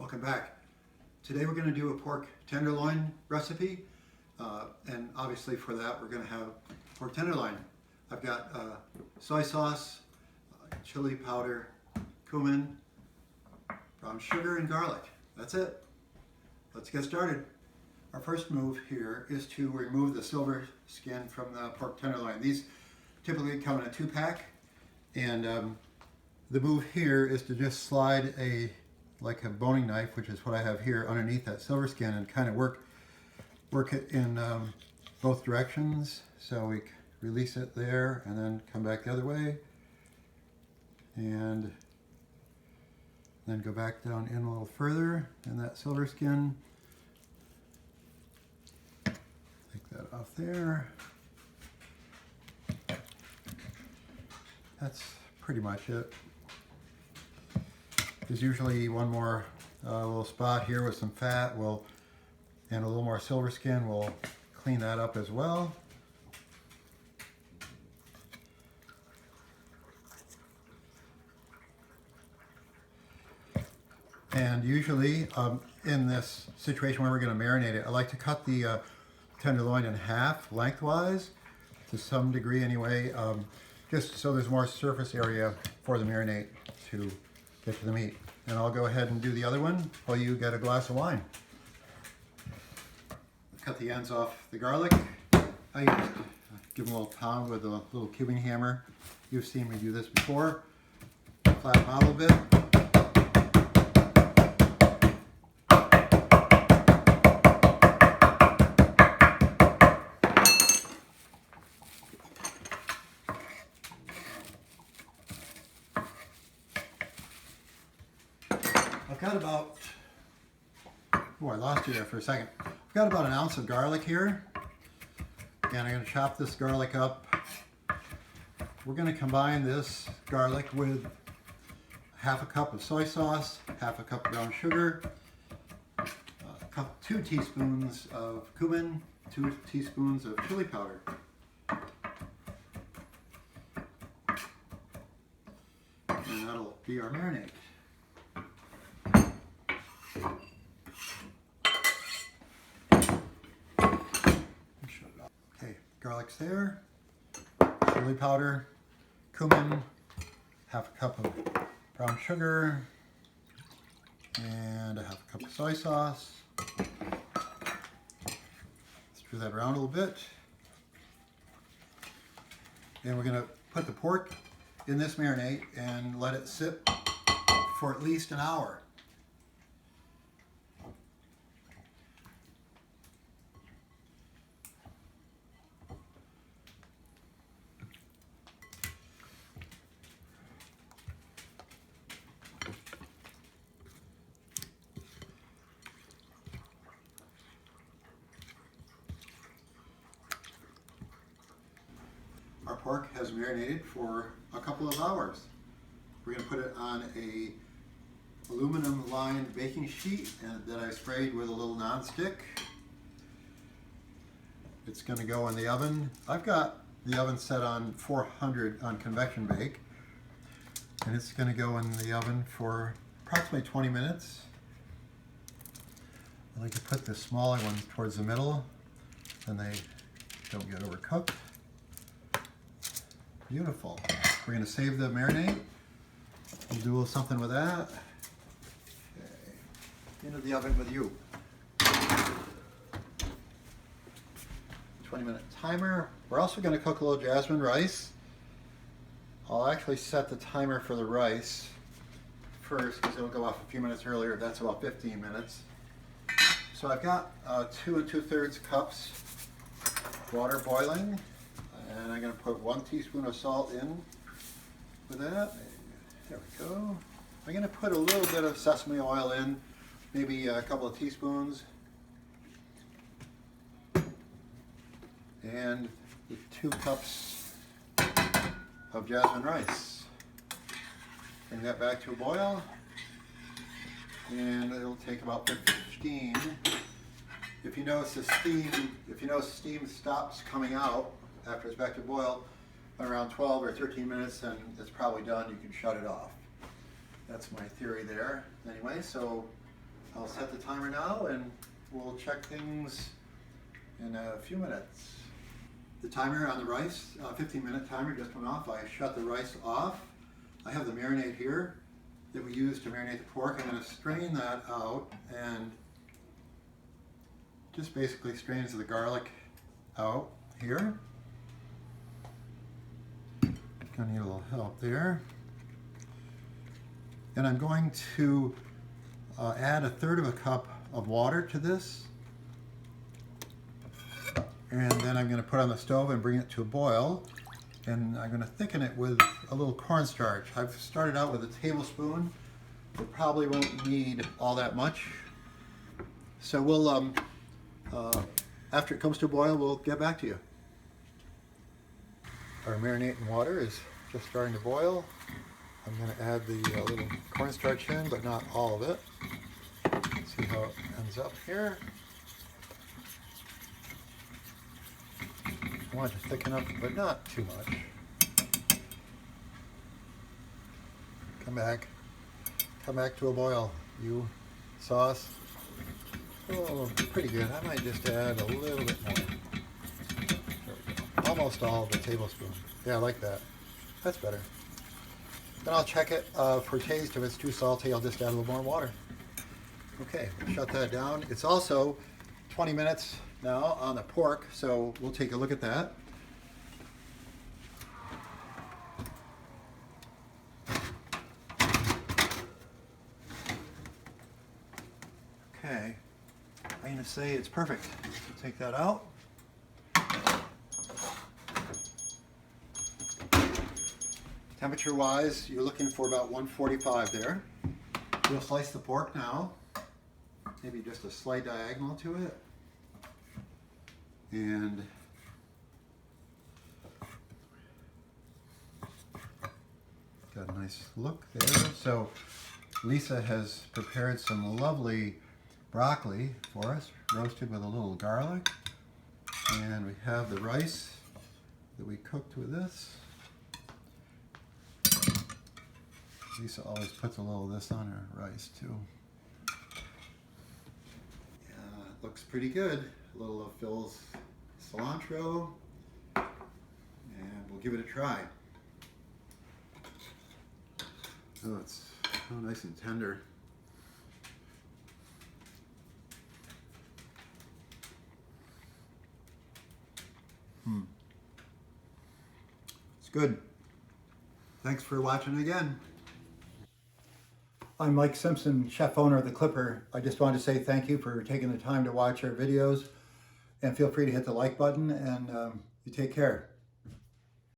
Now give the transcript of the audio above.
Welcome back. Today we're going to do a pork tenderloin recipe, and obviously for that we're going to have pork tenderloin. I've got soy sauce, chili powder, cumin, brown sugar, and garlic. That's it. Let's get started. Our first move here is to remove the silver skin from the pork tenderloin. These typically come in a 2-pack, and the move here is to just slide like a boning knife, which is what I have here, underneath that silver skin, and kind of work it in both directions. So we release it there and then come back the other way, and then go back down in a little further in that silver skin. Take that off there. That's pretty much it. There's usually one more little spot here with some fat, and a little more silver skin. We'll clean that up as well. And usually in this situation where we're going to marinate it, I like to cut the tenderloin in half lengthwise, to some degree anyway, just so there's more surface area for the marinade to get to the meat. And I'll go ahead and do the other one while you get a glass of wine. Cut the ends off the garlic. I just give them a little pound with a little cubing hammer. You've seen me do this before. Flatten them out a little bit. I've got about, I lost you there for a second. I've got about an ounce of garlic here, and I'm going to chop this garlic up. We're going to combine this garlic with half a cup of soy sauce, half a cup of brown sugar, 2 teaspoons of cumin, 2 teaspoons of chili powder. And that'll be our marinade. Garlic's there, chili powder, cumin, half a cup of brown sugar, and a half a cup of soy sauce. Let's stir that around a little bit. And we're going to put the pork in this marinade and let it sit for at least an hour. Our pork has marinated for a couple of hours. We're going to put it on a aluminum lined baking sheet that I sprayed with a little nonstick. It's going to go in the oven. I've got the oven set on 400 on convection bake, and it's going to go in the oven for approximately 20 minutes. I like to put the smaller ones towards the middle, and they don't get overcooked. Beautiful. We're going to save the marinade. We'll do a little something with that. Okay. Into the oven with you. 20-minute timer. We're also going to cook a little jasmine rice. I'll actually set the timer for the rice first because it'll go off a few minutes earlier. That's about 15 minutes. So I've got 2 2/3 cups water boiling. And I'm going to put 1 teaspoon of salt in with that. There we go. I'm going to put a little bit of sesame oil in, maybe a couple of teaspoons. And 2 cups of jasmine rice. Bring that back to a boil. And it'll take about 15. If you notice steam stops coming out after it's back to boil around 12 or 13 minutes, and it's probably done. You can shut it off. That's my theory there. Anyway, so I'll set the timer now and we'll check things in a few minutes. The timer on the rice, 15-minute timer just went off. I shut the rice off. I have the marinade here that we use to marinate the pork. I'm going to strain that out and just basically strains the garlic out here. Gonna need a little help there. And I'm going to add 1/3 cup of water to this. And then I'm going to put it on the stove and bring it to a boil. And I'm going to thicken it with a little cornstarch. I've started out with a tablespoon. We probably won't need all that much. So we'll, after it comes to a boil, we'll get back to you. Our marinating water is just starting to boil. I'm going to add the little cornstarch in, but not all of it. See how it ends up here. I want it to thicken up, but not too much. Come back to a boil. You sauce. Oh, pretty good. I might just add a little bit more. There we go. Almost all of the tablespoon. Yeah, I like that. That's better. Then I'll check it for taste. If it's too salty, I'll just add a little more water. Okay, shut that down. It's also 20 minutes now on the pork, so we'll take a look at that. Okay, I'm going to say it's perfect. So take that out. Temperature-wise, you're looking for about 145 there. We'll slice the pork now. Maybe just a slight diagonal to it. And got a nice look there. So Lisa has prepared some lovely broccoli for us, roasted with a little garlic. And we have the rice that we cooked with this. Lisa always puts a little of this on her rice too. Yeah, it looks pretty good. A little of Phil's cilantro, and we'll give it a try. Oh, it's so nice and tender. It's good. Thanks for watching again. I'm Mike Simpson, chef owner of The Clipper. I just wanted to say thank you for taking the time to watch our videos, and feel free to hit the like button, and you take care.